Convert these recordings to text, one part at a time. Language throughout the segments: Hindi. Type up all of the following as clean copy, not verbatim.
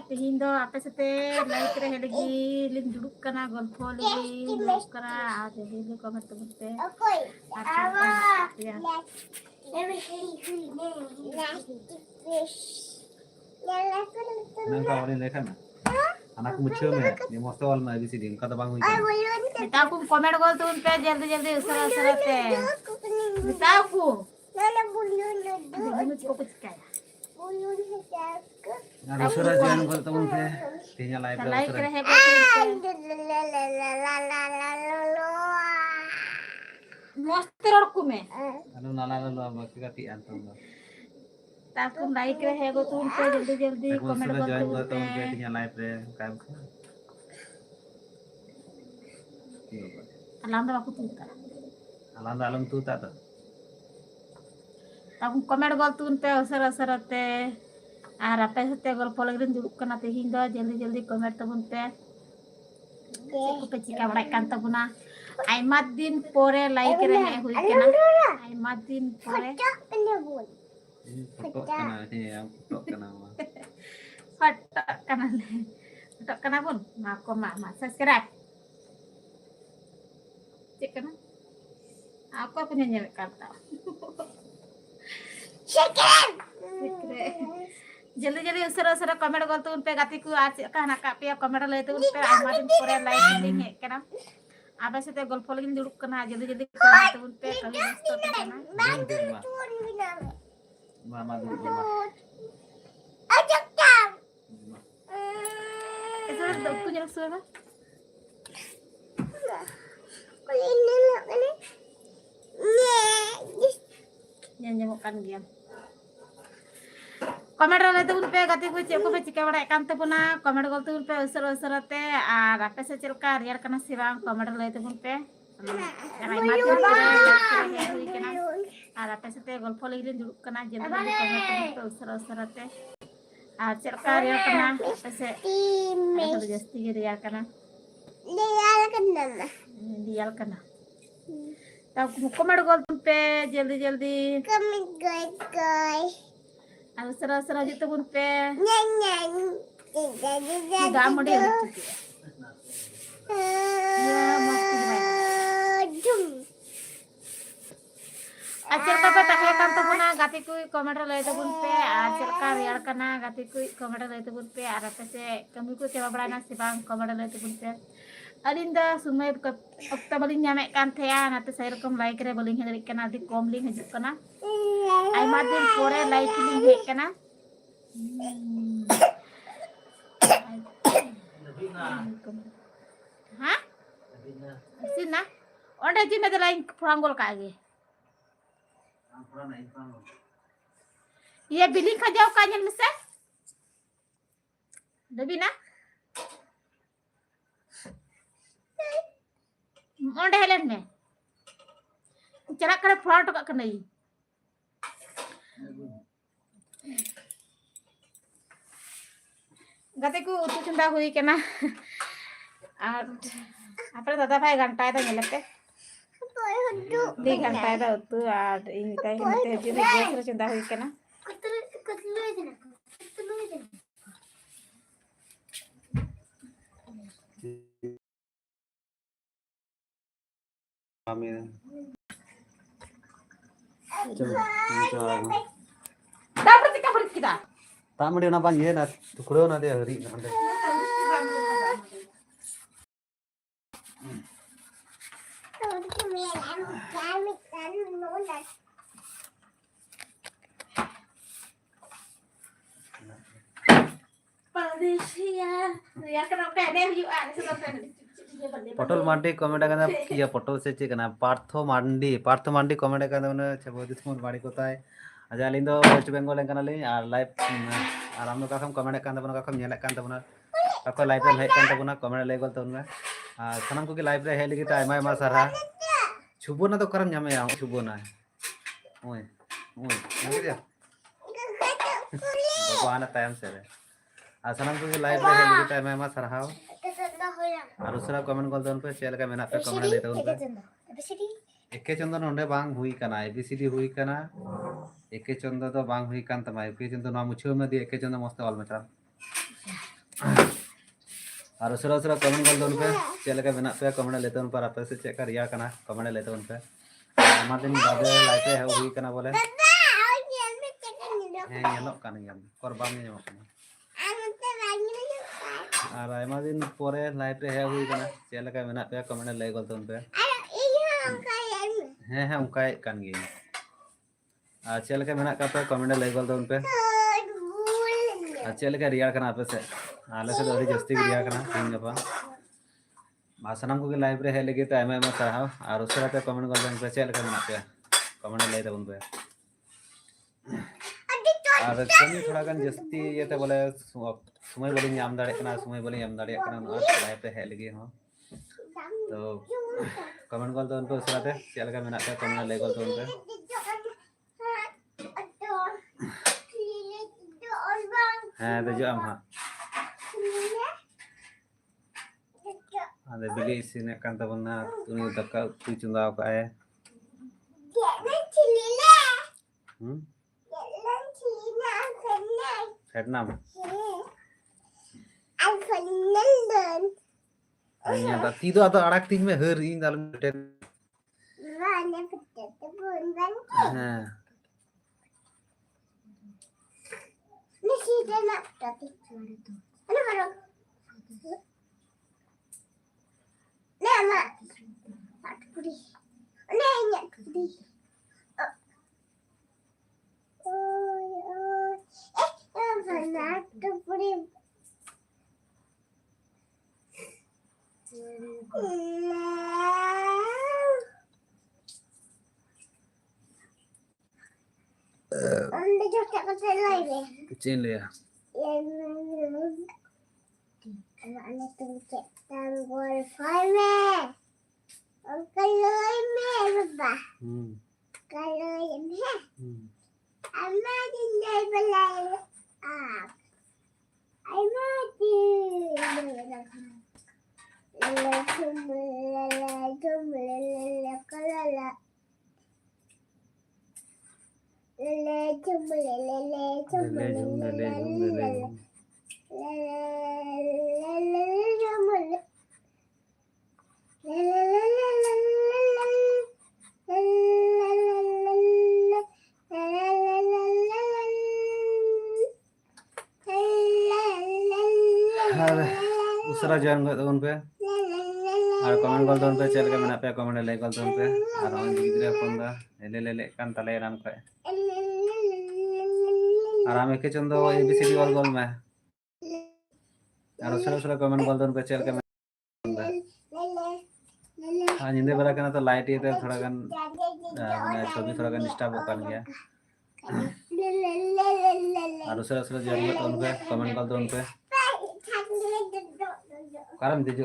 तेहिन दो आपे साथे लाइक रे हेलगी लिन दुड़ुब कना गल्पो लगी दुड़ुब कना आ जल्दी जल्दी कमेंट तबन पे nang ka wali lekha na anak mucho me ni mostly wal ma abcd ka da bang hui बताओ को कमेंट कर तुम पे जल्दी जल्दी उसरा उसरा पे बताओ को मुझको कुछ क्या na usara join kol tabun pe tinya live re like usara रहे मस्त रड़कू में anu nala nala baki ka ti antam da ताकू लाइक रहे गो तुम पे जल्दी जल्दी ek कमेंट usara कर join तुम kol पे tabun pe tinya live re kam ka alam दा बाकू तुता alanda alam tu ta ta ताकू कमेंट कर तुम पे उसरा उसरा ते और आपे साथे गल्प लगिन दुड़ुब कना तेहिन दो जल्दी जल्दी कमेंट तबन पे को पे चिका बड़ा कान तबना आइमा दिन पोरे लाइक रहे हुई कना आइमा दिन पोरे foto kana ni yang foto kana ma foto kena pun mako mama subscribe cek kena aku punya nyewek kata जल्दी जल्दी उसरा उसरा कमेंट कर तो उन पे गाती को आज कहना का पे कमेंट ले तो उन पे आइमा दिन पोरे लाइक लिंक है कना आबे से ते गल्प लगिन दुड़ुब कना जल्दी जल्दी कमेंट तो उन पे कभी मस्त तो कना mama dulu ma itu aku nyerah suara nyanyi makan dia comment रहे तो उन पे गति को चेक को पे चिका बड़ा कांते पुना कमेंट गलती उन पे उसर उसरते और आपे से चलका रियर कना सिवांग कमेंट रहे तो उन पे आइमा दिन हुई कना और आपे से ते गल्प लगिन दुड़ुब कना जल्दी जल्दी कमेंट उन पे उसर उसरते और चलका रियर कना आपे से थोड़ा जस्ती के रियर कना दियाल कना तब कमेंट गलती उन पे जल्दी जल्दी अब सरा सरा जितो बुन पे गाम मडे या मस्ती आचर का पे तके काम तो बुना गाती कोई कमेंट ले तो बुन पे आचर का रियार कना गाती कोई कमेंट ले तो बुन पे आर पे से कमी को सेवा बड़ा ना सिबांग कमेंट ले तो बुन पे अलिंदा सुमय अक्ता बलिन ᱧᱟᱢᱮ ᱠᱟᱱ ᱛᱮᱭᱟ ᱱᱟᱛᱮ ᱥᱮᱨᱚᱠᱚᱢ ᱞᱟᱭᱤᱠ ᱨᱮ ᱵᱚᱞᱤᱧ ᱦᱮᱡ ᱠᱟᱱᱟ ᱟᱹᱰᱤ ᱠᱚᱢ ᱞᱤᱧ ᱦᱤᱡᱩᱜ ᱠᱟᱱᱟ आइमा दिन पोरे लाइक लिंग हेक कना हां सिना ओंडे जिमे दे लाइन फ्रांगोल कागे ये बिलिंग खजाओ का जन से दबीना ओंडे हेलन में चला करे फ्रंट का कनई गते को उतु चंदा हुई केना और आपरे दादा भाई घंटा दा नेलते दी घंटा दा उतु और इन ताई हते जे गैस रे चंदा हुई केना mami coba dapat kita tamadi na bang ye na tukro na de hari na de पटल मांडी कमेंट करना किया पटल से चेक करना पार्थो मांडी कमेंट करना उन्हें चबोदिस मोर बाड़ी को ताई आजा लिंदो वेस्ट बेंगल लेन करना ले आर लाइव आर हम लोग का कमेंट करना बना का नेला करना बना का लाइव रे हेड करना बना कमेंट ले गल तो उन्हें सनम को की लाइव रे हेड लगी ता आयमा आयमा सारा छुबोना तो करम ᱧᱟᱢᱮ 야 छुबोना ओए ओए नगे दिया भगवान टाइम से रे आ सनम को की लाइव रे हेड लगी ता आयमा आयमा सरहाव और उसरा कमेंट गल दोन पे चेल का मेना पे कमेंट ले दोन पे एके चंदन ओंडे बांग हुई कना एबीसीडी हुई कना एके चंदन तो बांग हुई कान तमा एके चंदन ना मुछो में दे एके चंदन मस्त ऑल मचा और उसरा उसरा कमेंट कर दोन पे चल के बना पे कमेंट लेते उन पर आप से चेक कर रिया करना कमेंट लेते उन पे आमा दिन बादे लाइफ है हुई करना बोले हैं येलो कान गया कर बाम नहीं मकना और आमा दिन पोरे लाइफ है हुई करना चल के बना पे कमेंट ले गल उन पे हैं उनका कान गया और चल के बना का पे कमेंट ले गल उन पे चल के रिया करना आप से आले से अभी जस्ती रिया करना तीन गपा भाषणम को लाइव रे है लगे तो एम सराव और उसरा पे कमेंट कर दें पे चल के बना पे कमेंट ले दे उन पे और कमी थोड़ा गन जस्ती ये तो बोले समय बोली नाम दाड़े करना समय बोली नाम दाड़े करना और लाइव पे है लगे हो तो कमेंट कर दो उन पे उसरा पे चल के बना पे कमेंट ले कर दो उन पे हाँ तो जो हम हाँ अरे बिली इसीने कांता बना तूने दक्का तू चुंदाव का है Vietnam Anya da tido atau arak ting में हर इन दाल में हाँ kecil ya दूसरा जॉइन कर दो उन पे और कमेंट कर दो उन पे चल के मैंने पे कमेंट ले कर दो उन पे और हम गिद्रे फोन दा ले कान तले राम का और हम एक चंदो एबीसीडी वाल गोल में और उसरा कमेंट कर दो उन पे चल के हाँ निंदे बरा करना तो लाइट ये तो थोड़ा गन मैंने छवि थोड़ा गन डिस्टर्ब होकर गया और उसरा जॉइन कर दो उन पे कमेंट कर दो उन पे कारण दीजिए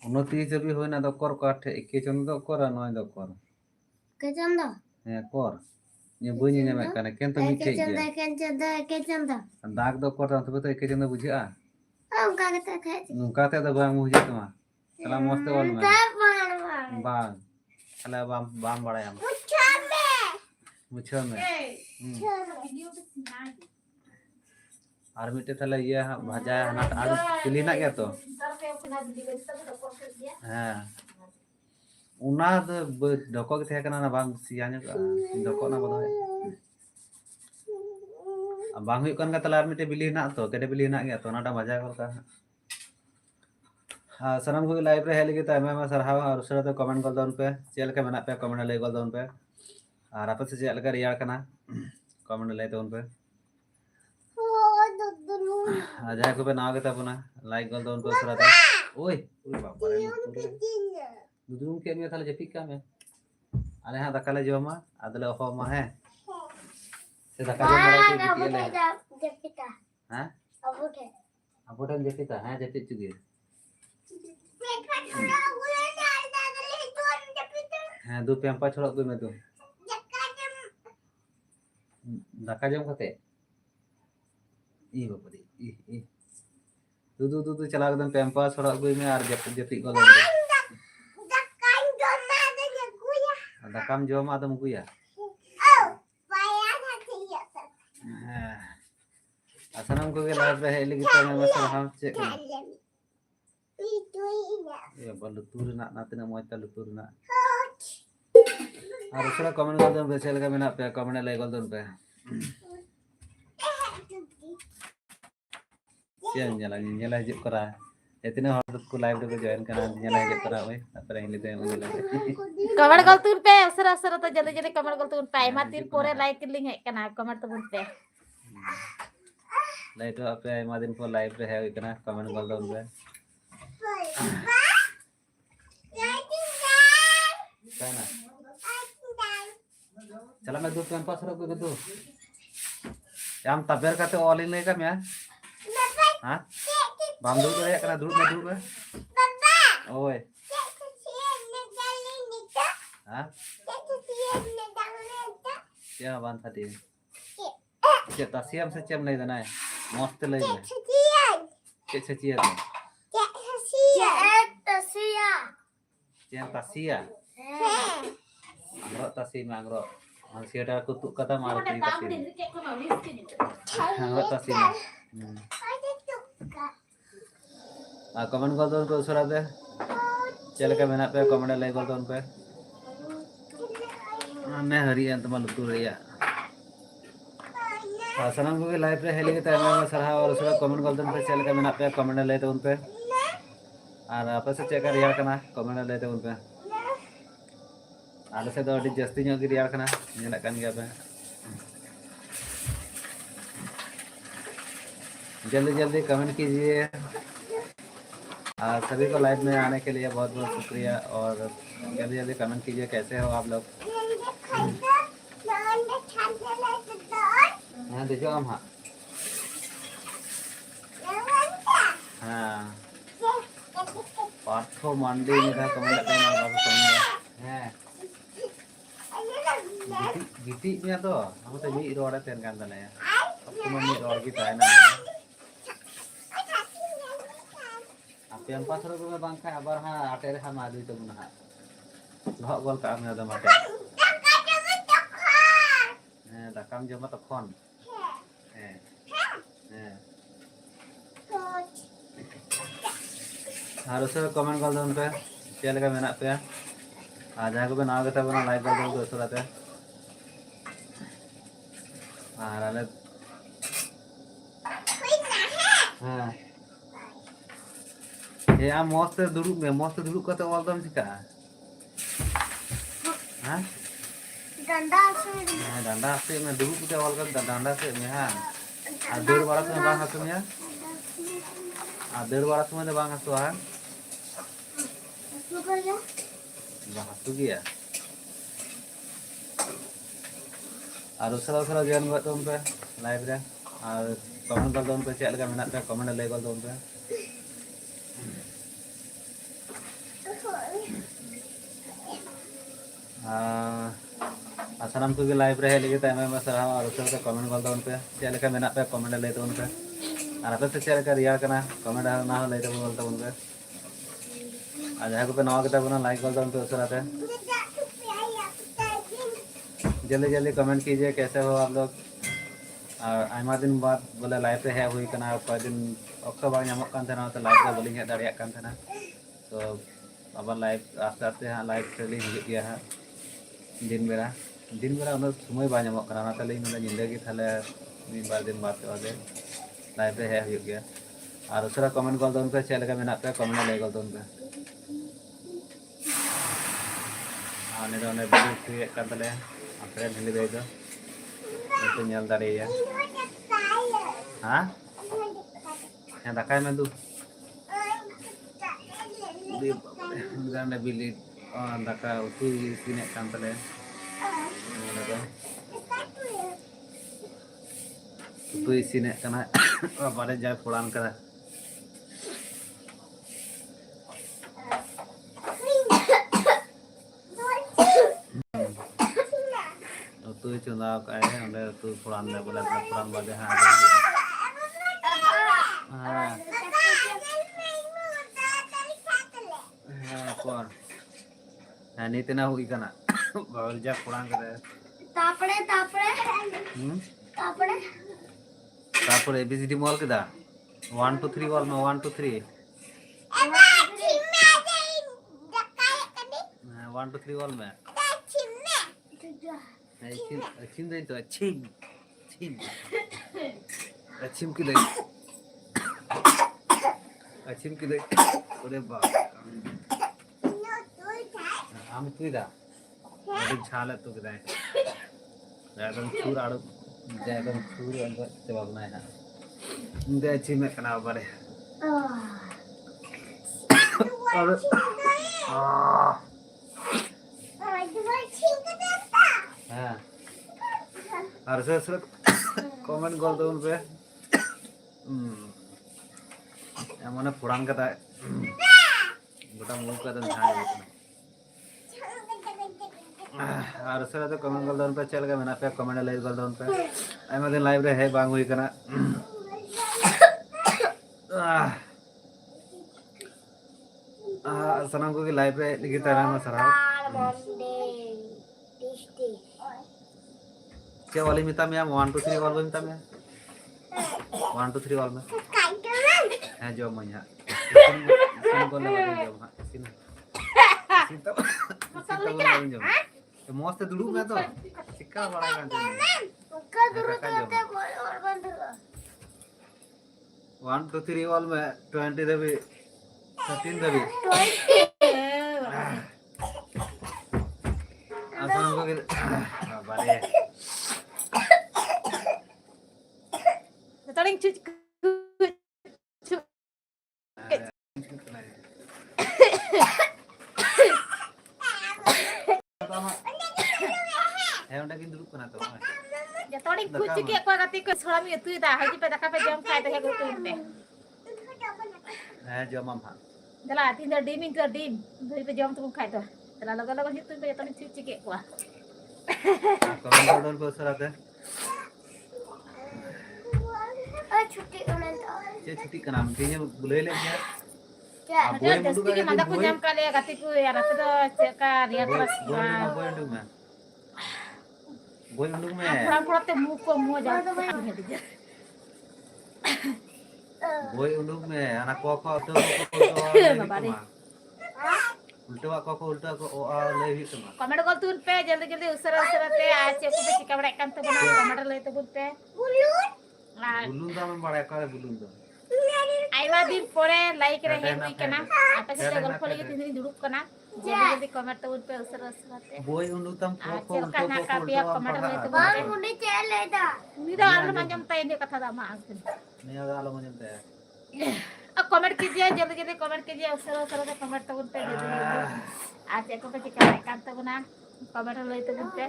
उन्नति भी होना तो कर काटे एक चंद तो कर नय तो कर के चंद है कर ये बुझी ने में कने केन तो मिठे के चंद दाग दो कर तो एक चंद बुझा उनका नुकाते तो बांग बुझे तमा चला मस्त बोल में बांग चला बाम बड़ा हम मुछो में और मिटे थले ये भाजा हना आलू चिली ना गया तो हां उना ढको के थे ना बांग सिया ने ढको ना बदो बांग हुई कन का तला मिटे बिली ना तो केडे बिली ना गया तो नाटा भाजा कर का हां सनम को लाइव रे हेले के तो मैं सरहाव और उसरा तो कमेंट कर दो उन पे चल के मना पे कमेंट ले कर दो उन पे और आप से चल कर रिया करना कमेंट ले तो उन पे जाए को पे ना के तपना लाइक कर दो उनको उसरा तो ओए ओए बाप रे दुदुम के में थाले जपिक का में अरे हां दकाले जोमा आदले होमा है से दका जो मरा के बिटिले जपिता हां अबोटे जपिता हां जपित चुगे हां दो पेंपा छोड़ दो में तो दका जम खाते ई बापरे ई दू चला एकदम पेंपा छोड़ा गई में और जपी को दकाम जोमा दम गुया Asanam ko ke live re heli kita me masarha cek kana. Ya balutur na tina moy ta lutur na. Ar usra comment kar don be chel ka mena pe comment like kar don pe. Sian nyala hijab kara. Etina hor ko live re join kana nyala hijab kara oi. Apre ini te nyala. Comment गलतून पे असर असर तो जल्दी जल्दी कमेंट गलतून पे आई मातीन पूरे लाइक लिंक है कना कमेंट तो पे लाइट पे आई मादिन को लाइव रे है kana comment kar don pe. Sana. Chला मैं दूध पेन पास रख के दो याम तबेर करते ऑल इन लेगा मैं हां बाम दूध रे कना दूध में दूध ओए हां क्या बान थाती के तसियम से चेम नहीं देना है मस्त ले ले के छचिया yang tasia angro tasi mangro manusia ada kutuk kata malu di tasi angro tasi komen kau tuh kau surat deh चल के मैंने पे कमेंट लाइक कर दो उन पे मैं हरियान तुम्हारे लुटूर रिया सनम को लाइव पे हेली के टाइम में सराहा और उसका कमेंट कर दो उन पे चल के मैंने पे कमेंट लाइक उन पे और आप से चेक कर रिया करना कमेंट लाइक उन पे आलू से तो अभी जस्ती न्यों की रिया करना ये लगन गया पे जल्दी जल्दी कमेंट कीजिए सभी को लाइव में आने के लिए बहुत बहुत शुक्रिया और जल्दी जल्दी कमेंट कीजिए कैसे हो आप लोग हाँ देखो हम हाँ हाँ पार्थो मंडी में था कमेंट करना बाबू कमेंट हैं गिटी में तो हम तो भी रोड है तेरे कांदा नहीं अब तो मम्मी रोड की ताई ना yang pas ro be bangkai abar ha atere ha madu itu mun ha lo gol ka am ada mate dakam joma tokon harus komen kal don pe chel ka menak pe aja ko bena kata bena like kal don surat ya ale हाँ ये आप मस्त दुरुक करते वाल दम चिका हाँ डंडा से मैं दुरुक करते वाल कर डंडा से मैं हाँ डेढ़ बार से बांग हसुम या डेढ़ बार से मैं बांग हसु हाँ बांग हसु गया और उसरा जॉइन कर दो उन पे लाइव रे और कमेंट कर दो उन पे चल का मिनट पे कमेंट ले कर दो उन पे आसाराम को लाइव रहे लगे टाइम में सर और उसके कमेंट कर दो उन पे चल का मिनट पे कमेंट ले दो उन पे और आप से चल का रिया करना कमेंट ना ले दो बोलते उन पे आज है को पे नवा किताब बना लाइक कर दो उन पे उसराते जल्दी जल्दी कमेंट कीजिए कैसे हो आप लोग और आयमा दिन बाद बोले लाइव पे है हुई करना कोई दिन अक्सर बार नामक कान थे ना तो लाइव पे बोलिंग है दाड़िया कान थे ना तो अब लाइव आस्ते आस्ते हाँ लाइव ट्रेलिंग हो गया है दिन बेरा उन्हें समय बाय नामक करना ना तले इन्होंने जिंदगी थाले दिन बाद के बाद लाइव पे है हो गया और उसरा कमेंट कर दो उन पे चल का मेना पे कमेंट ले कर दो उन पे आने दो उन्हें वीडियो क्रिएट कर दले अपने ढीली दे दो itu nyal dari ya hah yang dakai mentu di ganda bilit daka utu sini kantale utu sini kana pada jai pulang kada tu chuna cái này tu puran này boleh puran bade ha kor ini tina hui kana baul ja puran kada tapre তারপর এবিসিডি মল কেদা 1 2 3 বল মে 1 2 3 1 2 3 বল মে छिम दे तो छिम छिम छिम की दे छिम की दे ओरे बाप আমি তুই দা একদম ঝাল তো কেদা একদম চুর আড়ু একদম চুর अंदर बाबू ना है दे छिम कना बारे और हाँ और सर कमेंट कर दो उन पे एमने पुरान कथा गोटा मुंह का तो झाड़ और सर तो कमेंट कर दो उन पे चल गया मैंने पे कमेंट लाइक कर दो उन पे आई दिन लाइव रे है बांग हुई करना सनम को की लाइव रे लिखी तरह में सरा क्या वाली मिता में 1 2 3 वाला मिता में 1 2 3 वाला में है जो मया सिन को लगा दे जो सिन सिन तो लगा दे जो तो मस्त दुड़ू में तो सिक्का बड़ा कांटे उनका दुड़ू तो और बंद 1 2 3 वाला में 20 देवी 13 देवी असम को बारे Taling cuci है उनका किन दुरुक बना तो ya taling cuci ke ko gati ko solam itu dah haji pe daka pe jam khai ta ko te है जो मामा dala tin da dim ke dim dui pe jam tu khai ta dala logo logo hitu pe taling cuci ke ko comment कर दो सर आते छुट्टी उन्हें तो ये छुट्टी का नाम कहीं बुले ले क्या क्या ada dasti ke manda ko jam kali ya gati ko ya rapi do ceka dia terus बोल उंडू में kurang kurang te mu ko mu jam बोल उंडू में अना को तो उल्टा को उल्टा को ओ आ ले ही तुम कमेंट कर तुन पे जल्दी जल्दी उसरा उसरा ते आज को पे चिका बड़ा kan तो बना कमेंट ले तो बोलते बुलून दाम बड़ा का बुलून दो आइवा दिन परे लाइक रे हे हुई कना आपे से गल्प लगे तीन दिन दुड़ुक कना जल्दी जल्दी कमेंट तो उन पे उसरा उसरा ते बोय उंडू तम को उल्टा का पिया कमेंट ले तो बाल मुंडी चल लेता निदा आलो मंजम ताई ने कथा दा मा नहीं आलो मंजम ते अब कमेंट कीजिए जल्दी जल्दी कमेंट कीजिए उसरा उसरा ते कमेंट तो उन पे जल्दी जल्दी आज को पे चिका kan तो बना कमेंट ले तो उन पे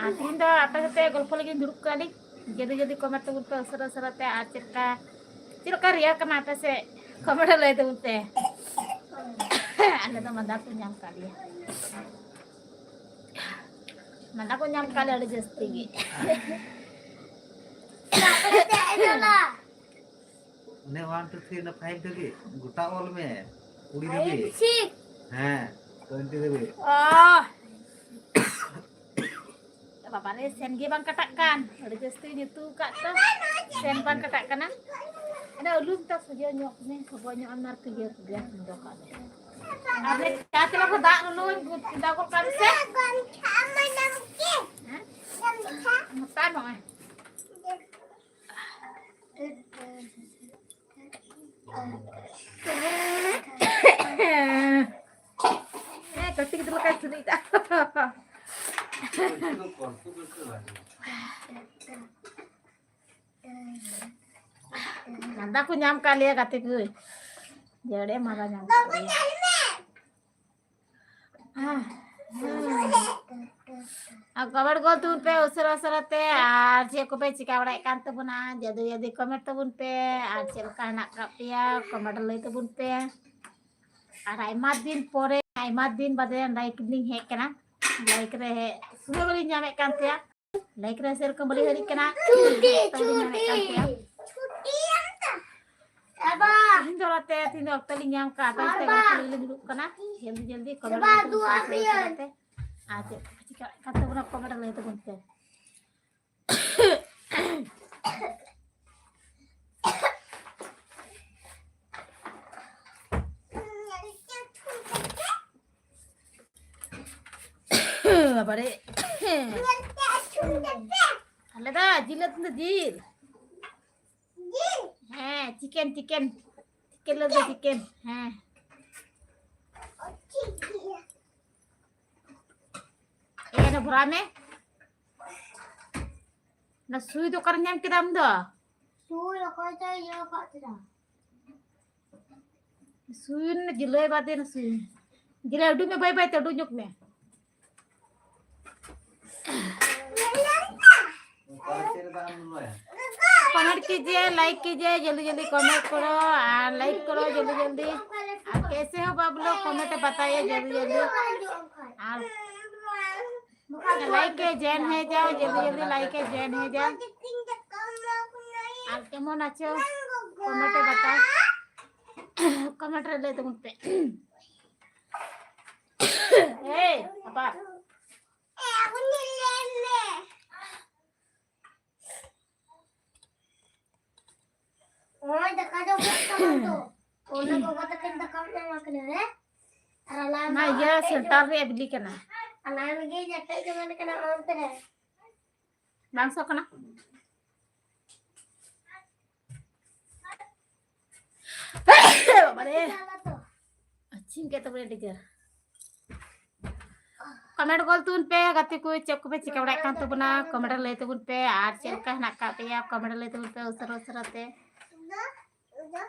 आतिन दा आपे से गल्प लगे दुड़ुक कली जल्दी जल्दी कमेंट तो उन पे उसरा उसरा ते आज चिका रिया कना आपे से कमेंट ले तो उन पे anda tuh manda ko nyam kali ya manda ko nyam kali ada just tinggi ने 1 2 3 ना 5 देबे गोटा ऑल में उड़ी देबे हां 20 देबे oh Bapak ini sen bang katakan ada just ini tuh kak tuh sen bang katakan ada ulum tak saja nyok nih kebanyak anar kerja mendokan ada kata lo dak dulu kita kok kan sen sama namke mutan mau ketik itu kan cerita Nanda aku nyam kali ya katiku. Jadi malah nyam kali. Comment कर तुम पे उसरा उसरा ते आज ये को पे चिका बड़ा एकांत बुना जल्दी जल्दी कमेंट तो बुन पे आज चल का ना कापिया कमेंट ले तो बुन पे और आइमा दिन बदे लाइक लिंक है क्या लाइक रहे सुबह वाली जामे कांते या लाइक रहे शेयर को बड़ी हरी क्या छुट्टी अब तीन दोराते तीन वक्त लिंक जाम का पे से लिंक करना जल्दी जल्दी कमेंट करते आज चिका कांते बुना कमेंट ले तो बुन पे बाबा रे आले दा जिलत ना जिल हाँ चिकन चिकन चिकन ले दो चिकन हाँ ये ना भरा में ना सुई तो कर nyam kita amdo Suy là coi chơi vô gọi thế nào. सुई ना जिले बाते ना सुई जिले उडू में बाय बाय तो उडू nyuk में कमेंट कीजिए लाइक कीजिए जल्दी जल्दी कमेंट करो और लाइक करो जल्दी जल्दी और कैसे हो आप लोग कमेंट बताइए जल्दी जल्दी और लाइक के जॉइन है जाओ जल्दी जल्दी लाइक के जॉइन है जाओ और केमन आछो कमेंट बताओ कमेंट ले तो मुझ पे ए पापा Ôi, đã có đâu biết không đâu. Ôi, nó có ta kinh ta có năng lực nữa đấy. ना ये सेंटर रे बिली कना Anak lagi jatuh jangan kena monster. बांसो कना बाबा रे Salah tuh. अच्छी के तो बड़े टीचर कमेंट गोल तुन पे गति को चेक पे चिकवड़ा कान तो बना कमेंट ले तुन पे आर चेल का ना का पे आप कमेंट ले तुन पे उसर उसरते Udah.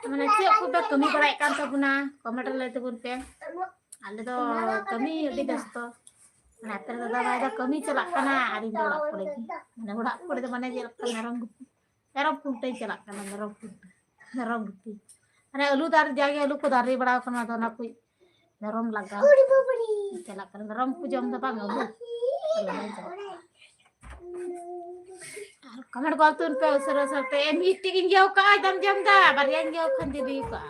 मैंने चेक को पे कमी बड़ा कान तो बना कमेंट ले तुन पे आले तो कमी अड़ी दस्तो ना तेरे दादा भाई दा कमी चला कना आरी दोड़ा पड़ेगी मैंने बड़ा पड़े तो मैंने जेल का नरम कुंटे चला कना नरम गुटी अरे आलू दार जागे आलू को दारी बड़ा कना तो ना कोई नरम लगा चला कर नरम को जम दबा आलू कमेंट गोल तुन पे उसर उसरते मीटिंग जाओ का एकदम जमदा बारियां जाओ खंदी भी का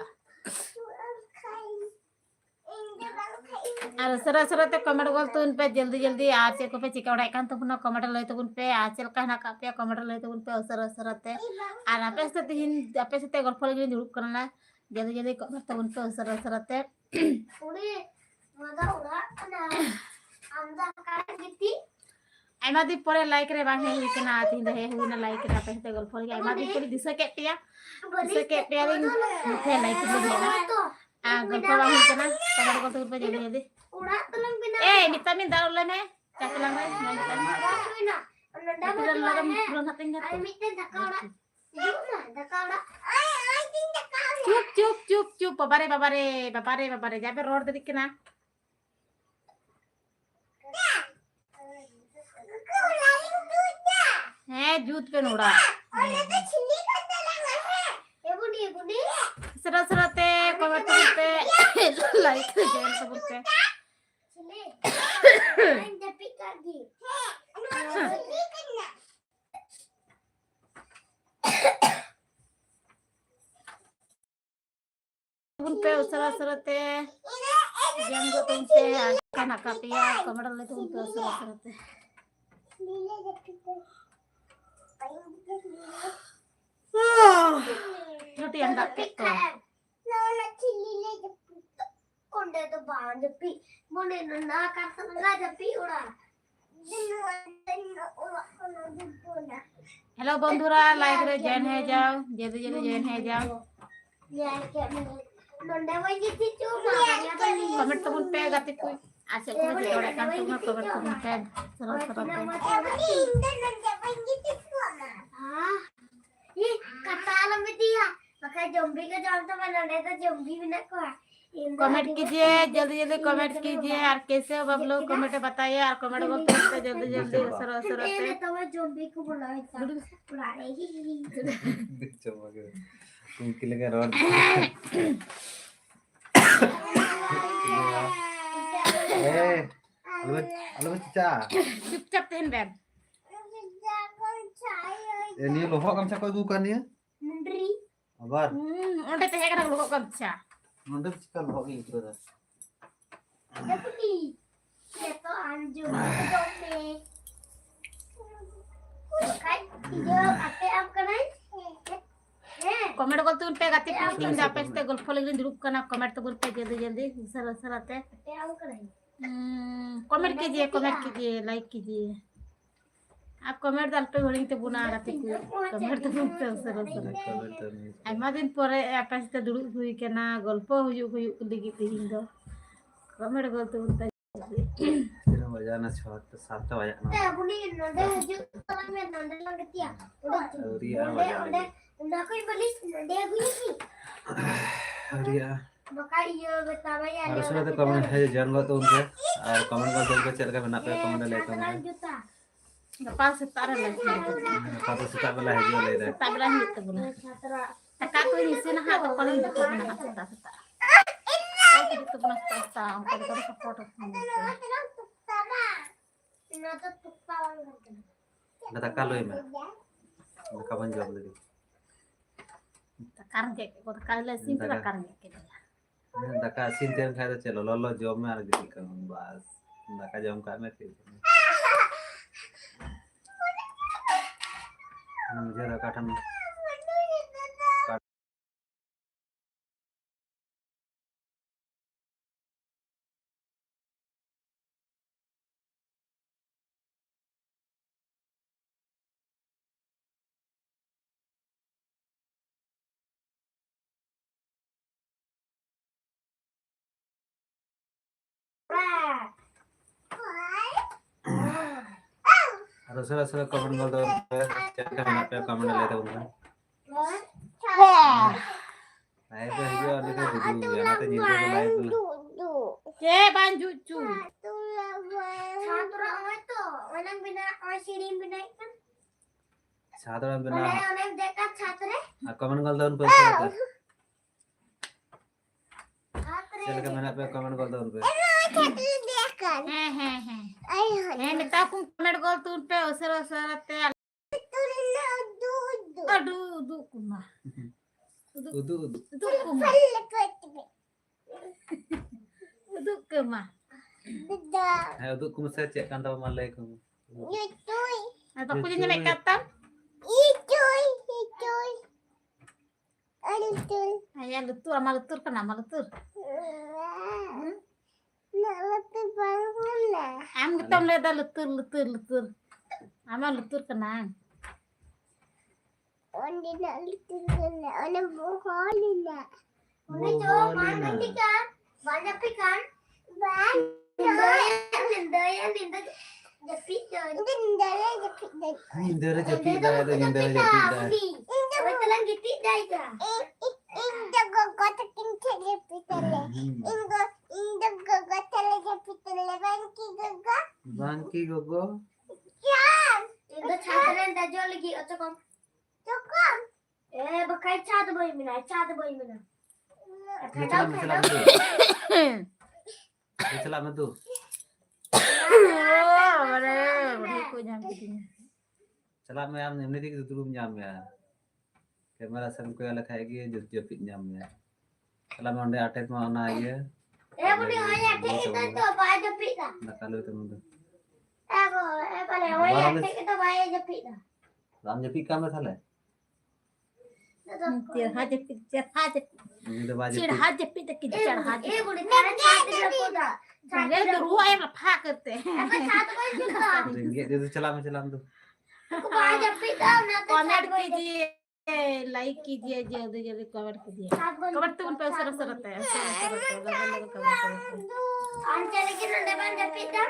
और सर सर तो कमेंट गोल तुन पे जल्दी जल्दी आज को पे चिकवड़ा कान तो पुना कमेंट ले तो उन पे आज का ना का पे कमेंट ले तो उन पे सर सरते और आपे से तीन आपे से गल्प लगे दुड़ुब करना जल्दी जल्दी कमेंट तो उन पे सर सरते Udah. Mada udah ada. Anda sekarang gitu. आइमा दी परे लाइक रे बांगे हुई केना आती रहे हुई ना लाइक रे आपे से गल्प लगे आइमा दी परे दिसे के पिया रिंग मुखे लाइक ले देना आ गल्प बांगे केना कमेंट गोल तुन पे जल्दी जल्दी Udah tolong bina. ए निता मिन दारू ले में चकला में Bina. Anda Kita dalam belum hati enggak Ay, tuh. miten dakauda. Sige na, dakauda. Ay, tin dakauda. Cup babare jabe road tadi kena. Jut pe noda. Ada tuh cili kan dalam leher. Budi. Serat-serate comment pe like jangan sebut pe. Cili. Main tapi lagi. Cili kan na. Pun pe serat-serate jangan gotong pe anak kapia kamera le tuh pe serat-serate. Cili tapi kan. Roti yang tak kek tuh. Nona cili le tapi. Konde to baan tapi. Mone na kata na tapi ora. Hello बंधुरा लाइक रे जॉइन है जाओ जल्दी जल्दी जॉइन है जाओ कमेंट तो पे गति कोई आसे को जोड़े kan tuh कमेंट तो पे सरस kata alam itu ya pakai zombie ke jalan teman ada itu zombie bina kok comment कीजिए जल्दी जल्दी कमेंट कीजिए और कैसे हो आप लोग कमेंट बताइए और कमेंट को पे जल्दी जल्दी सरस ini tahu zombie ku bulan ini coba gitu mungkin lagi road halo cica चुपचाप तीन bag ini loh kamu cakap bukan ya menteri abar उन्हें तो है क्या लोगों का अच्छा nanti cikal loh gitu dah tapi itu anjur zombie kan hijau apa kan comment गलती उन पे गाती को तीन जा पेस्ते गल्प लगे दुरुप करना कमेंट तो बोल पे जल्दी जल्दी सरसराते कमेंट कीजिए लाइक कीजिए आप कमेंट दाल पे होली तो बुना गाती को कमेंट तो बोल पे सरसरा आइमा दिन परे पेस्ते दुरुप हुई केना गल्प हुई लगी तीन दो कमेंट गलती उन पे Sino bajana satu banyak nama. Buni nonde haju orang yang nonde lang ketia. Ria bajana. Nonde aku beli nonde aku ni. Ria. Maka iya betapa ya. Harusnya tuh komen aja jangan gak tuh udah. Komen kalau tuh kecil kan benar ya komen dari itu. Lepas setara lagi. Kalau suka belah aja lah itu. Tak belah itu belah. Takak tuh di sini hak paling itu benar setara. Itu benar setara. Kalau support Nggak kalau ya mah. Nggak kapan jawab lagi. Takarang kayak kota kali sih itu takarang kayak. Nggak kasih tiang kayak itu lolo jawabnya ada gitu kan bahas. Nggak jawab kami sih. Muझे रखा था harusnya komen kalau tuh chat kan apa komen dari itu kan. Nah itu juga ada tuh dulu ya nanti nyimpen ke itu. Ke banjucu. Satu orang itu, orang bina, orang sirim bina kan? Satu orang benar. Orang dekat satu deh. Komen kalau tuh pun itu. Silakan mana apa komen kalau tuh pun. Minta aku komen gol tuh pe usara te. Aduh kumah. Udu. Kumah. Udu kumah. Udu kumah saya cek kan tahu malah kamu. Atau aku jadi make up ayah lutur sama lutur kena sama lutur. Am kita melihat lutur. Ama lutur kena. Ini coba mana nih kan? Banyak pikan. Linda jepit dah. Hindar jepit dah. Betulan gitu dah itu. Bangki gogo. Inda chadran dah jual lagi ocok. Bakai chad boy mina. Selamat tuh. Beri ko nyam begini. Selamat ya, ini tuh dulu nyam ya. Kamera sen ko ala khaegi jepit nyam ya. Selamat onde atet mau na ya. Budi ayat kita tu bayar jepit dah. Nak kalau itu mundur. Boleh ayat kita bayar jepit dah. Ram jepit kamu salah. Tir haje Ini tuh wajib. Cir haje pita ki jar haje. Budi cara chad dah dah. Jangan terus ayam lepak kerte. Chad boy juga. Ringgit itu selam tuh. Aku bayar jepit dah. Comment कीजिए लाइक कीजिए जल्दी कमेंट कीजिए कमेंट तो उन पे सरसरते हैं अंचल की नंदे बन जपीत dah.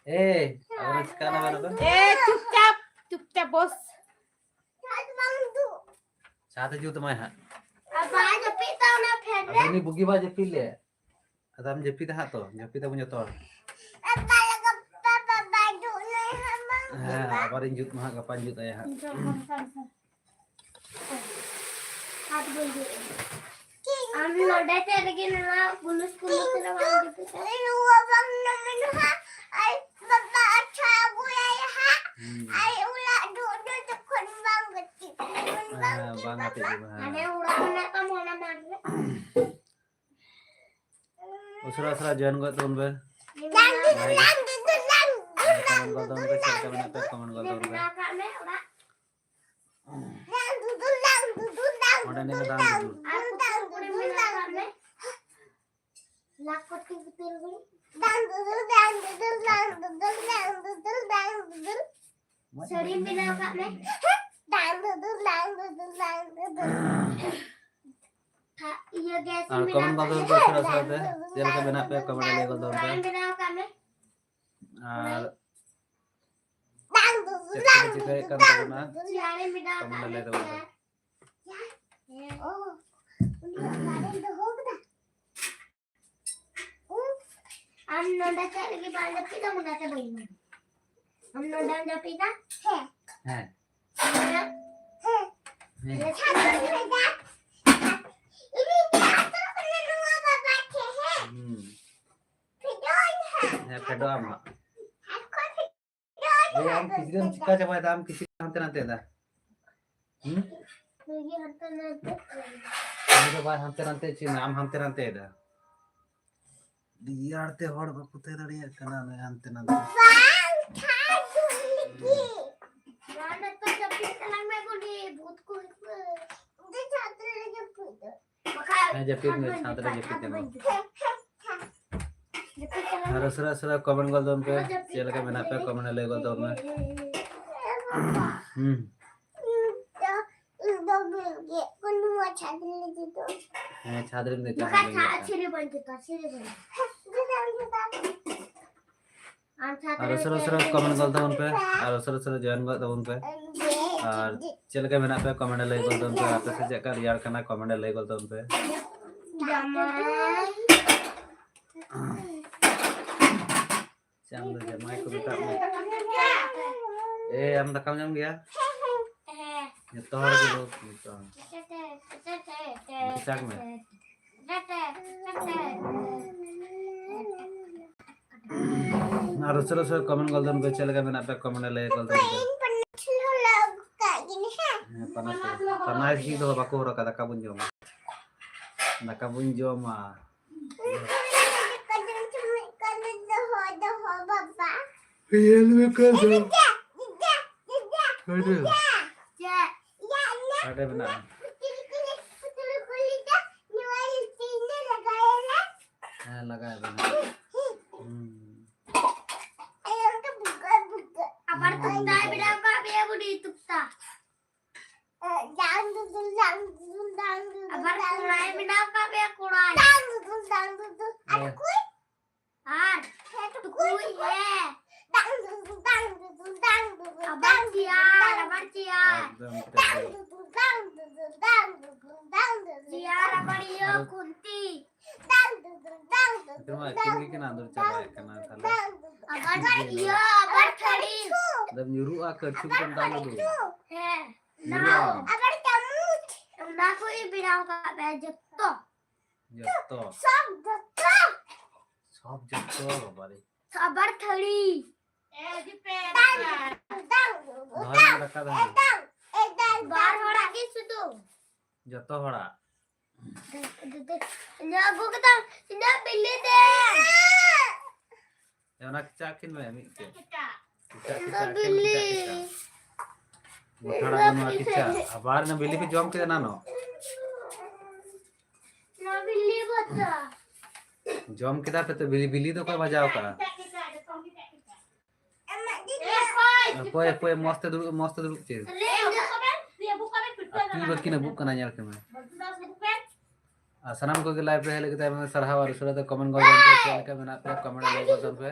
Orang sekarang mana tuh? चुपचाप boss Satu juta mah. Apa jepit dah na phen. Ini bugi ba jepit le. Adam jepit ha to, jepit punya to. Apa rinjut mah kapan juta ya. Ami nonde terigi na bulus na bang jepit. Bang apa gimana? Ada udah na kamu na mar. Usra join gak tuh be? Komen gol tuh be, komen gol tuh be. Onde ne dalam dulu. Lakoti betul gue. Sering bilang kak nih. Iya guys. Ar comment kol don pe sura sura te chel ka bena pe comment le kol don pe. Bilang kak nih. Ar chek chek kan ta na Sering bilang kak comment le nih. don pe. Oh. Udah ada hoga. Am noda cari lagi balik kita mau nada begini. Am noda udah pita? Hai. Noda? Ni. Ini jatuh kena rumah bapak cehe. Pidoin ha. Ya pedo ama. Aku pidoin. Ye am kisiram chika chama ta am kisi hante nante da. Lagi hantar nanti. Ani to bai hante nante chi am hante nante da. Diyar te hor ba kute dariya kana ne hante nante. Bang, kaju lagi. Mana tuh tapi sekarang मैं बोली भूत को दे छात्र लगे भूत मैं जपीत में छात्र जपीत में और सरा सरा कमेंट कर दो उन पे चल के बिना पे कमेंट ले कर दो मैं मैं छात्र में देता और सरा सरा कमेंट कर दो उन पे और सरा सरा ज्वाइन कर दो उन पे और चल के बिना पे कमेंट ले कर दो उन पे आप से चेक कर यार करना कमेंट ले कर दो उन पे Siang tu jamai ko bita mo. Am da kam jam gaya. Nyeto har gitu gitu. Bisak me. Na rusara rusara comment कर दो उनको चल के बिना पे कमेंट ले कर दो उनको. Panas gitu baku ora kata kabun jom. Na kabun jom ah. Iya lu kan. Ada benar. Lagay benar. Abar tukta beda ka biya budi tukta. Abar kulai beda ka biya kulai. Arkui? Ar. Tukui hai. Abar ciar, abar ciar. Ciar abar yo kunti. Itu mah kini kan andur cara kena salah. Abar yo abar thadi. Dam nyuruh akar cukup tentang itu. Hai. Now abar camut. Unda ko ibiraw ka ba jotto. Jatuh. Sob jotto. Sob jatuh balik. Abar thadi. Bahaya mereka dah. Bar hora kisu tu. Jatuh hora. Aku kata, tidak pilih deh. Yang nak cakin me mi ke. Tidak pilih. Bukan ada mau kica. Abar na beli pe jom ke na no. Tidak pilih baca. Jom kita pe to bili to koi bajao ka. Poe mast dulu चे. Aki baki na buka na nyal ke मैं. सनम को के लाइव पे है लेकिन मैं सरहा और सुरत कमेंट कर दो चैनल के बना पे कमेंट ले कर पे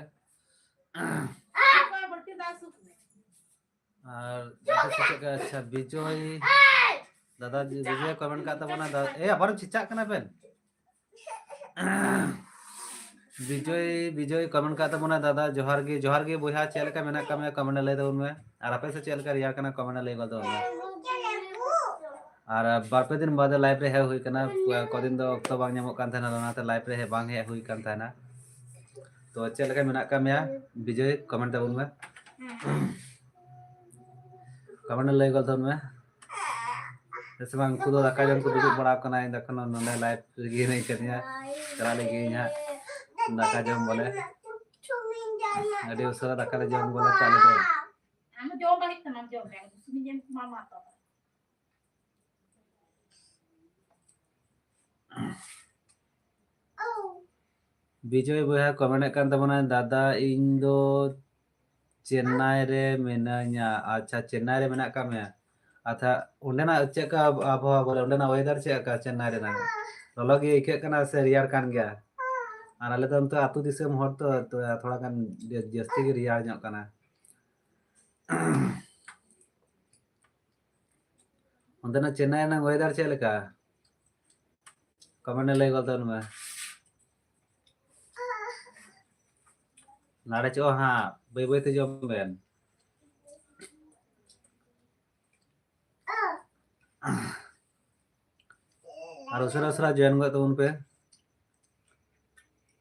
और अच्छा विजय दादा विजय कमेंट का तो बना ए अपन चिचा कना पेन विजय कमेंट का तो बना दादा जोहार गे बोया चैनल का बना कमेंट ले दो उनमें और आपे से चैनल का यार कना कमेंट ले कर दो और बारपे दिन बाद लाइव रे हुई कना कदिन दो अक्तो बांग ᱧᱟᱢᱚᱜ ᱠᱟᱱ ᱛᱟᱦᱮᱱᱟ ᱚᱱᱟᱛᱮ ᱞᱟᱭᱤᱵ ᱨᱮ ᱵᱟᱝ ᱦᱮᱡ ᱦᱩᱭ ᱠᱟᱱ ᱛᱟᱦᱮᱱᱟ तो ᱪᱮᱫ ᱞᱮᱠᱟ ᱢᱮᱱᱟᱜ ᱠᱟ ᱢᱮᱭᱟ विजय कमेंट ᱛᱟᱵᱚᱱ ᱢᱮ कमेंट ᱞᱟᱹᱭ ᱜᱚᱫ ᱢᱮ जैसे बांग को दो दाका जम को दुदुब बड़ा कना इन दखन नोंडे लाइव गे नहीं कनिया चला लेगे यहां दाका जम बोले अडी उसरा दाका जम बोले चले तो हम जो बलिक तमाम जो सुनी जम मामा तो Oh. विजय बोया कमेंट कान तबना दादा इन दो चेन्नई रे मेनान्या अच्छा चेन्नई रे मेना का मे अच्छा उन्डेना चेका आबहावा बोले उन्डेना वेदर चेका चेन्नई रे ना ललो गे इके कना से रियार कान गया और आले तो अंत आतु दिसम हर तो थोड़ा कान जस्ती गे रियार ᱧᱚᱜ kana उन्डेना चेन्नई ना वेदर चे लेका कमेंट लay गलतन में नाड़े चो हाँ बै बै ते जम बेन और उसरा उसरा जॉइन गो तबन पे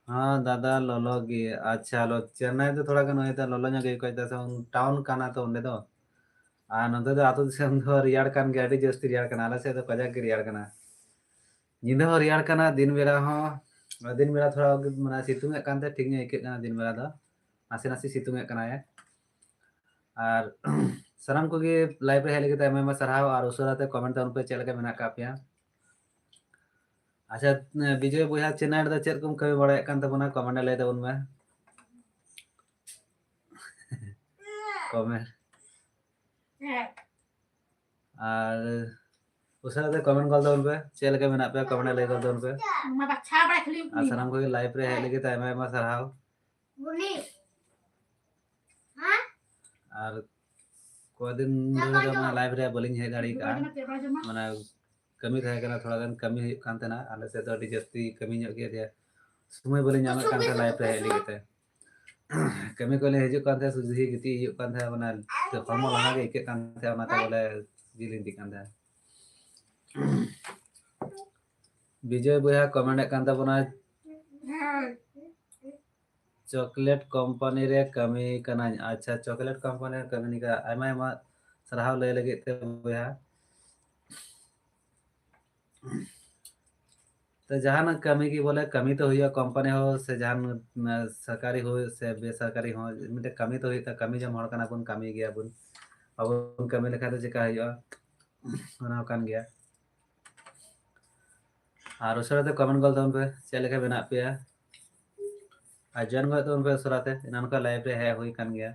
हाँ दादा ललो गे अच्छा लो चेन्नई तो थोड़ा गन होता ललो ᱧᱚᱜ गे कोइता से टाउन काना तो उन्डे दो आ नंदे दो आतु दिसम दो रियार कान गे आडी जस्ती रियार काना आले से तो कजाक गे रियार काना ᱧᱤᱫᱟᱹ ᱦᱚᱸ ᱨᱮᱭᱟᱲ ᱠᱟᱱᱟ ᱫᱤᱱ ᱵᱮᱲᱟ ᱦᱚᱸ ᱫᱤᱱ ᱵᱮᱲᱟ ᱛᱷᱚᱲᱟ ᱢᱟᱱᱮ ᱥᱤᱛᱩᱝ ᱮᱫ ᱠᱟᱱᱛᱮ ᱴᱷᱤᱠ ᱧᱚᱜ ᱟᱹᱭᱠᱟᱹᱜ ᱠᱟᱱᱟ ᱫᱤन ᱵᱮᱲᱟ ᱫᱚ ᱱᱟᱥᱮ ᱱᱟᱥᱮ ᱥᱤᱛᱩᱝ ᱮᱫ ᱠᱟᱱᱟᱭ ᱟᱨ ᱥᱟᱱᱟᱢ ᱠᱚᱜᱮ ᱞᱟᱭᱤଭ ᱨᱮ ᱦᱮᱡ ᱞᱟᱹᱜᱤᱫ ᱟᱭᱢᱟ ᱟᱭᱢᱟ ᱥᱟᱨᱦᱟᱣ ᱟᱨ ᱩᱥᱟᱹᱨᱟ ᱛᱮ ᱠᱚᱢᱮᱱᱴ ᱛᱟᱵᱚᱱ ᱯᱮ ᱪᱮᱫ ᱞᱮᱠᱟ ᱢᱮᱱᱟᱜ ᱠᱟᱜ ᱯᱮᱭᱟ ᱟᱪᱪᱷᱟ ᱵᱤᱡᱚᱭ ᱵᱚᱭᱦᱟ ᱪᱮन्नई ᱨᱮᱫᱚ ᱪᱮᱫ ᱠᱚᱢ ᱠᱟᱹᱢᱤ ᱵᱟᱲᱟᱭᱮᱫ ᱠᱟᱱ ᱛᱟᱵᱚᱱᱟ ᱠᱚᱢᱮᱱᱴ ᱞᱟᱹᱭ ᱛᱟᱵᱚᱱ ᱢᱮ कमेंट और उसारा ते कमेंट गल दवन पे चेल के मेना पे कमेंट लay गल दवन पे मा बच्चा बड़ा खली आ सनम को लाइव रे हेले के ताइमा मा सरहाव बुनी हाँ और को दिन धरे मा लाइव रे बलिंग हे गाड़ी का माने कमी थाय kana थोड़ा गन कमी हुई कान तना आले से तो अडी जस्ती कमी ᱧᱚᱜ गे दे समय बलिंग ᱧᱟᱢᱮ कान ता लाइव रे हेले के कमी को ले हिजु कान ता सुजी गिती हिजु कान ता माने तो फॉर्मल लगा के इके कान ता ओना ता बोले जिलिन दी कान ता विजय बोया कमेंट कान ता बना चॉकलेट कंपनी रे कमी कना अच्छा चॉकलेट कंपनी रे कमी का आयमा आयमा सरहाव लय लगे ते बोया तो जहान कमी की बोले कमी तो हुई कंपनी हो से जहान सरकारी हो से बेसरकारी हो मिटे कमी तो हुई त कमी जम हड़ कना बुन कमी गया बुन अब कमी लेखा तो चिका हुई ओना कान गया और उसरा ते कमेंट गल तन पे चेक लेखा बना पे आ जन गो तन पे उसरा ते इनान का लाइव रे है हुई कान गया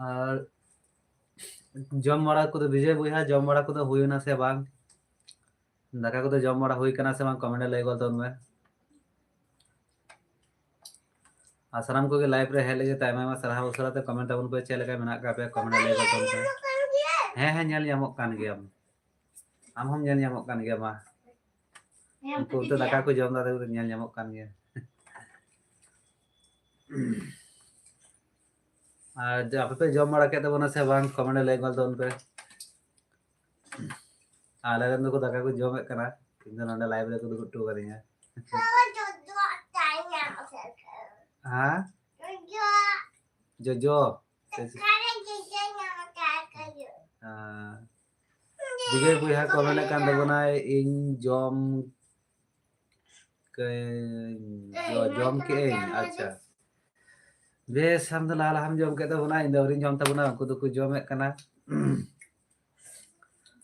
और जम बड़ा को तो विजय बुया जम बड़ा को तो हुई ना से बांग दाका को तो जम बड़ा हुई कना से बांग कमेंट लय गल तन में आसाराम को के लाइव रे हेले जे ताइमा मा सरहा उसरा ते कमेंट तबन पे चेक लेका मेना का पे कमेंट लय गल तन पे हैं ñel ñamok kan गया am हम ñel ñamok kan गया मा उनको तो दाका को जम दा तो ñel ñamok kan गया और जब आप पे जम बड़ा के तबन से बांग कमेंट लय गल तन पे आले रन को दाका को जम कना इन नंडा लाइव रे को दुगु टू करिया हां जो विजय बुया कमेंट कान दबना इन जम के जम के अच्छा बेस हम तो लाल हम जम के तबना इन दौरिन जम तबना उनको तो को जमे कना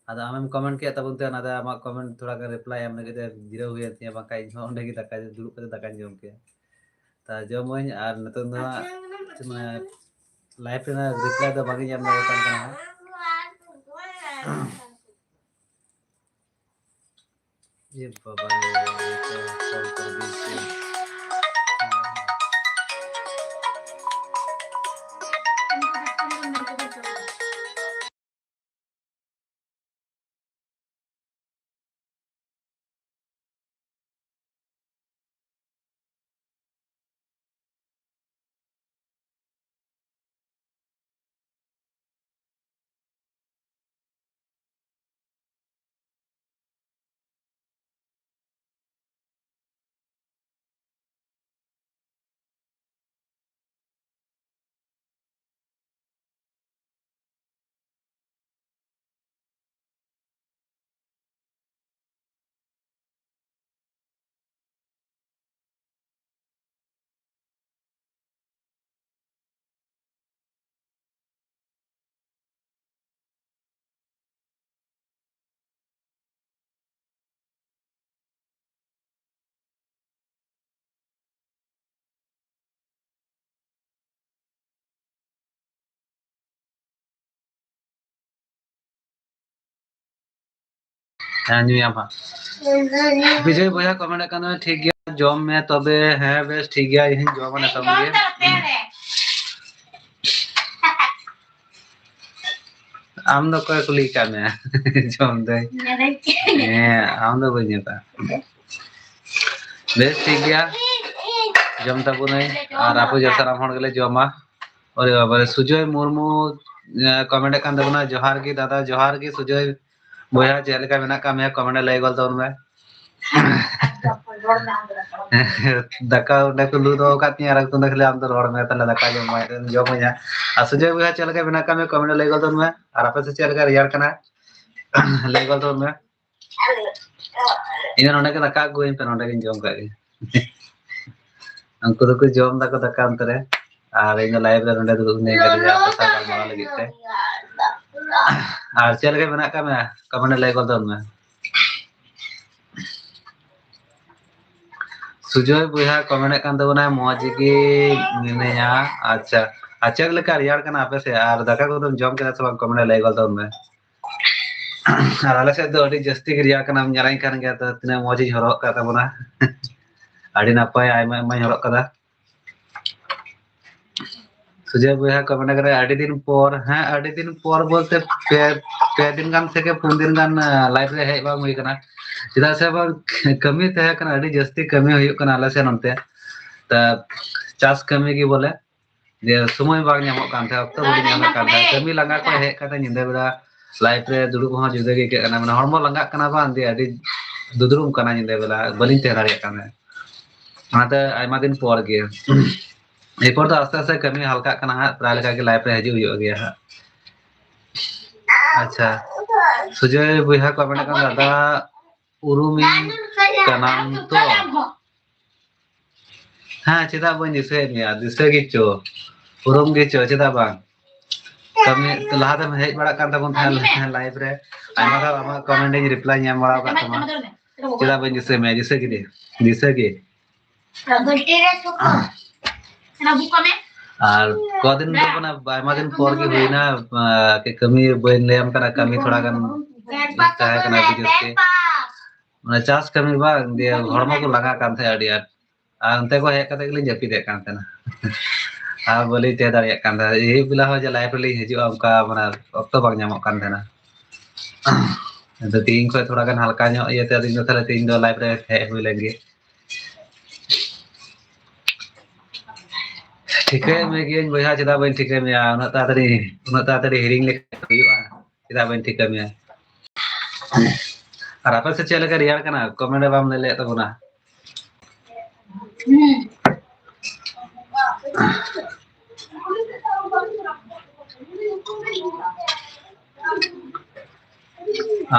आदा आमेम कमेंट के तबन ते आदा आमा कमेंट थोड़ा का रिप्लाई हम लगे जीरो हुए थे बाका इन ओंडे की दाका दुड़ु पे दाका जम के ता जमोñ और नतन दो माने लाइफ रे रिप्लाई दो बाकी जम ना kana ये बाबा रे कॉल कर दी हाँ न्यू यामा विजय भैया कमेंट करना ठीक गया जॉब में तबे है बेस ठीक गया यही जॉब में तब ये आम दो कोई कुली का में जॉब दे आम दो बजे पा बेस ठीक गया जॉब तब नहीं और आपको जैसा राम होने के लिए जॉमा और बाबा सुजय मुर्मू कमेंट कर देना जोहार की दादा जोहार की सुजय भैया चेल का मेना का मैं कमेंट लय गल तोन में दाका उडे को लू दो काती आर तो देखले आम तो रोड में तले दाका जो मया आ सुजय भैया चेल का मेना का मैं कमेंट लय गल तोन में और आपे से चेल का रियार कना लय गल तोन में इन नोडे के दाका गोइन पे नोडे के जम का उनको तो कुछ जम दाका दाका अंतरे और इन लाइव रे नोडे तो ने कर या पता गल लगी ते और चेल के मेना का मैं कमेंट लय गल तोन में सुजय भैया कमेंट कान तबना मौज की मिनेया अच्छा अच्छा लेका रियार कना आपे से और दाका को तुम जम के सब कमेंट लय गल तोन में और आले से तो अडी जस्ती के रियार कना ñarañ kan गया तो तिना मौज ही हरक का तबना अडी नापाय आयमा आयमा हरक कदा सुजय भैया कमेंट करे अडी दिन पर हां अडी दिन पर बोलते पे दिन गान से के 4 दिन गान लाइव रे हेज बांग हुई कना चिदा से बांग कमी तहे कना अडी जस्ती कमी हुई कना आले से ननते ता चास कमी की बोले जे समय बांग ñamok kan the okto budi ñamok kan the kami langa ko he kata ñinde beda live रे दुड़ुब हो जुदा के कना माने हरमो लंगा कना बा अंदे अडी दुदुरुम कना ñinde bela बलिन ते दारिया कना आते आयमा दिन पर गे एरपर तो आस्ते आस्ते कमी हल्का कना हा प्राय लगा के लाइव रे हजू हुई गया हा अच्छा सुजय भैया कमेंट kan दादा उरुमिन कनाम तो हाँ चेदा बन दिसे मिया दिसे गिचो उरुम गिचो चेदा बांग कमी लहा तम हेज बड़ा कान तबन था लाइव रे आयमा का आमा कमेंट इन रिप्लाई ñam बड़ा का तमा चेदा बन दिसे मैं दिसे की दिसे की ना बुका में और कदिन दो बना आयमा दिन पर की हुईना के कमी बन लेम कना कमी थोड़ा गन चाहे कना बुझते माने चास कमी बा दे हरमो को लगा कान थे अडी अंते को हे कते गली जपी दे कान थे ना आ बोली ते दारिया कान थे ए बिला हो जे लाइव रे हिजु हमका माने ऑक्टो बाग ñamok कान थे ना तो तीन को थोड़ा गन हल्का ño ये ते दिन तो तीन दो लाइव रे हे हुई लेंगे ठीक है मैं गिन भैया चेदा बन ठीक है मैं उना तातरी हिरिंग ले हुआ चेदा बन ठीक है मैं और आपे से चले कर यार कना कमेंट बाम ले तो गुना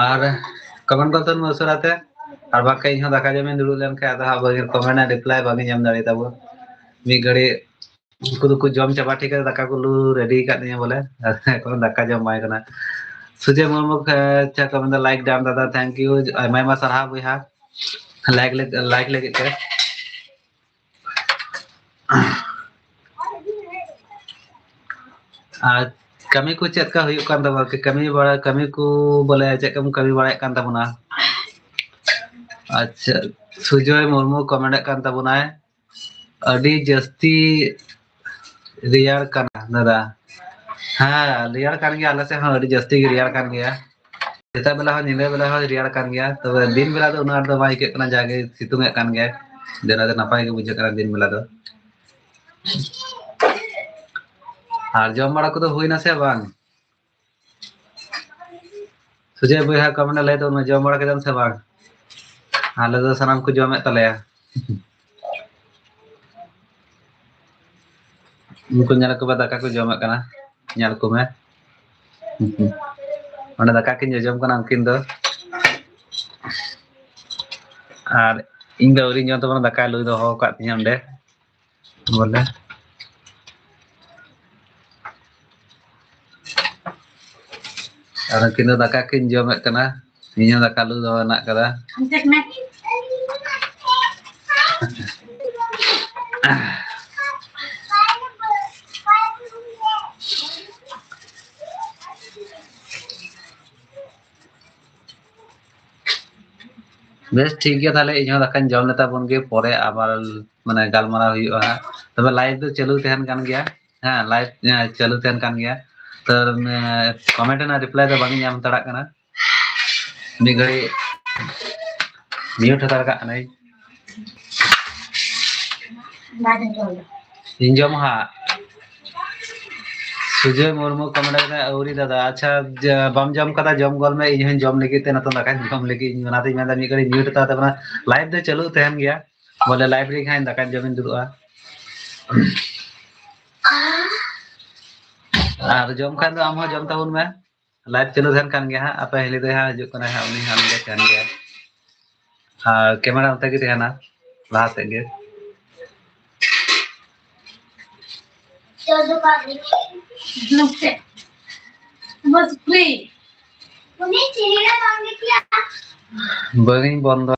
और कमेंट को तो मसराते और बाकी इन दाका जमे दुडु लेन का आधा बगैर कमेंट रिप्लाई बागी जम दाड़ी तब मी घड़ी उनको कुछ जम चाबा ठीक है दाका को लू रेडी कर दिया बोले कौन दाका जम माय कना सुजय मुर्मू अच्छा कमेंट लाइक डाम दादा थैंक यू आयमा आयमा सारा भैया लाइक लगे के आज कमी को चेक का हुई कान तब के कमी बड़ा कमी को बोले चेक कम कमी बड़ा कान तबना अच्छा सुजय मुर्मू कमेंट कान तबना अडी जस्ती रियार काना दादा हाँ रियार कान गया आले से हाँ अडी जस्ती की रियार कान गया सेता बेला हो नीले बेला हो रियार कान गया तो दिन बेला तो उना दो बाई के कना जागे सितुंग कान गया देना दे नपाय के बुझे कना दिन बेला दो और जम बड़ा को तो हुई ना से बांग सुजय भैया कमेंट ले तो मैं जम बड़ा के दम से बांग आले तो सनाम को जमे तलेया उनको ñal को दाका को जमे कना ñal को मैं ओना दाका किन जम कना उनकिन दो और इन दो रिन तो दाका लुई दो हो का तिया ओंडे बोले और किन दाका किन जमे कना इन दाका लुई दो ना कदा बेस ठीक गया ताले इन दाकान जम लेता बन गे परे आबार माने गालमाराव हुयुआ तबे लाइव तो चालू तहन कान गया हां लाइव चालू तहन कान गया तो कमेंट ना रिप्लाई तो बांगी नाम तड़ा कना मी घड़ी म्यूट हतार का नहीं इन जम हा सुजय मुर्मू कमेंट कदा औरी दादा अच्छा बम जम कदा जम गोल में इन जम लगी ते नतो दाका जम लगी इन बनाते मैं मी घड़ी म्यूट हता तबना लाइव तो चालू तहन गया बोले लाइव रे खाइन दाका जमिन दुरुआ और जम खान दो आम जम ताबुन में लाइव चालू तहन कान गया हां आपे हेली दे हां हिजुक कना हां उनी हां के तहन गया हां कैमरा उते के तहना लाहा से गे चलो बाबू नुक्ते बस फ्री उन्हें चिड़िया मांगे किया बगिन बंद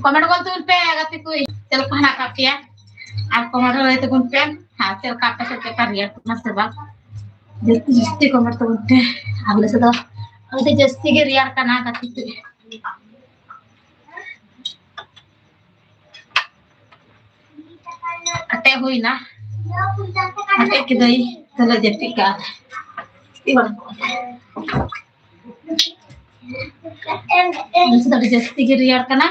कमेंट बोलते उन पे गति कोई चल खाना खा पिया आप कमेंट बोलते उन पे हाँ चल का पे से कर रिया ना से बा जस्ती कमेंट तो उनते अगले से तो अगले जस्ती के रिया करना गति कोई अटे हुई ना अटे की दई चलो जस्ती का even sudah jasti kiri ya kana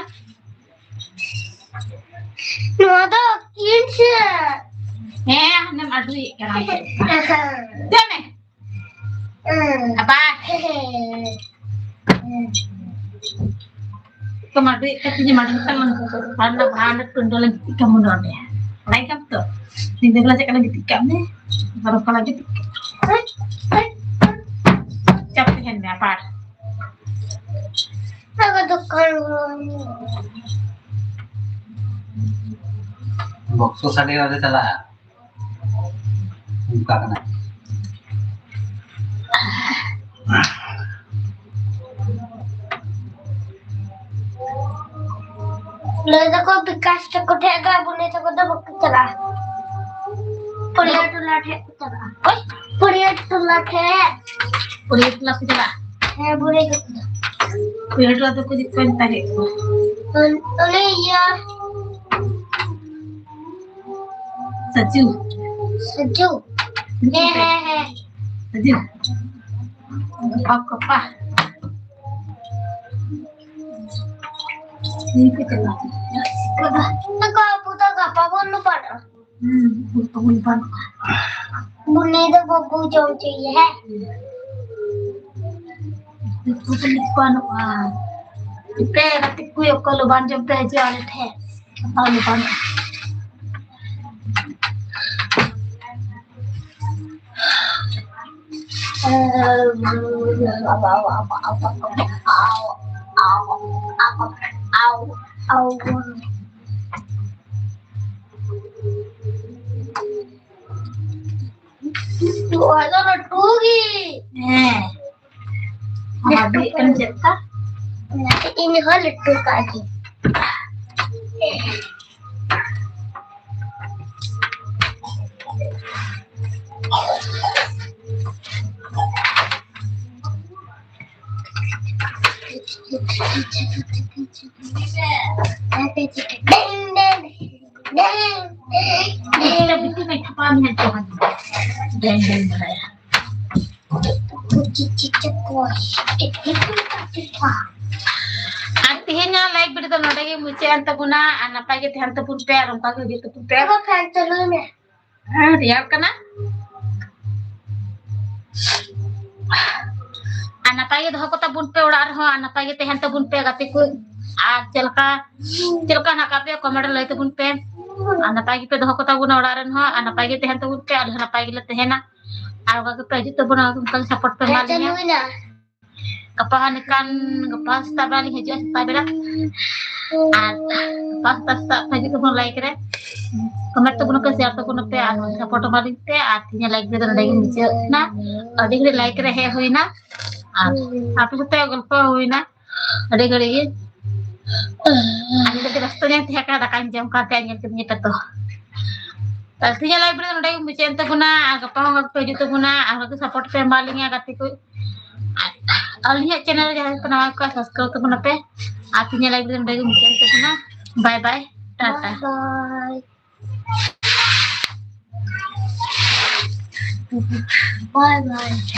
Nada kinse. nem adui kana deme apa kemadu katanya madu kan karena bahan tundul lagi kamu dong ya naik apa tuh ini belajar kan lagi tikam nih baru kalau lagi capek kan apa Aku tukar. बॉक्सो साढ़े वाले चला उनका करना Lalu aku bekas takut hega boleh takut dah bukan cera. Puriya tulat है cera. Oi, puriya tulat है. udah itulah kita है boleh tu. udah itulah tuh kulit kan tadi Oleh ya saju sejuk. Hehehe. saju apa ini kita lah Nak apa tak apa pun lupa dah. lupa Boleh dah babu jauh je है. itu kan lupa Ipe nanti kuyo kalau banjir pejalan teh, kalau lupa. Tu ada lagi. Abi kan cetak. Nanti ini hal itu lagi. Kita bikin apa nih Tuhan? Dan beraya. Artinya like video nodagi muce anta puna anapa ge anta pun pe aram ka ge gitu pun pe Apa fan calo ni? riyar kana anapa ge doh kota pun pe urar ho anapa ge anta pun pe gati ku a celka na ka pe comment lai to pun pe anapa ge pe doh kota pun uraran ho anapa ge anta pun pe ada anapa ge le tehena aga ge pe jitu pun ka support pe Fan malinya calo na. kapahan kan kapas tabali hejo tabela pas tadi tuh like re comment tuh ke share tuh pe anu support mali te artinya like de lagi niche na ade gede like re he hoina apu te golpa hoina ade gede ye ade rastanya teh ka da kanjam ka te anyel kimnya to artinya like de lagi niche ente puna kapahang pe jitu puna aku support pe malinya katiku Alihat channel jangan pernah aku subscribe tu pun apa? Artinya like dan bagi mungkin tu pun. Bye bye, tata. Bye bye. Bye bye.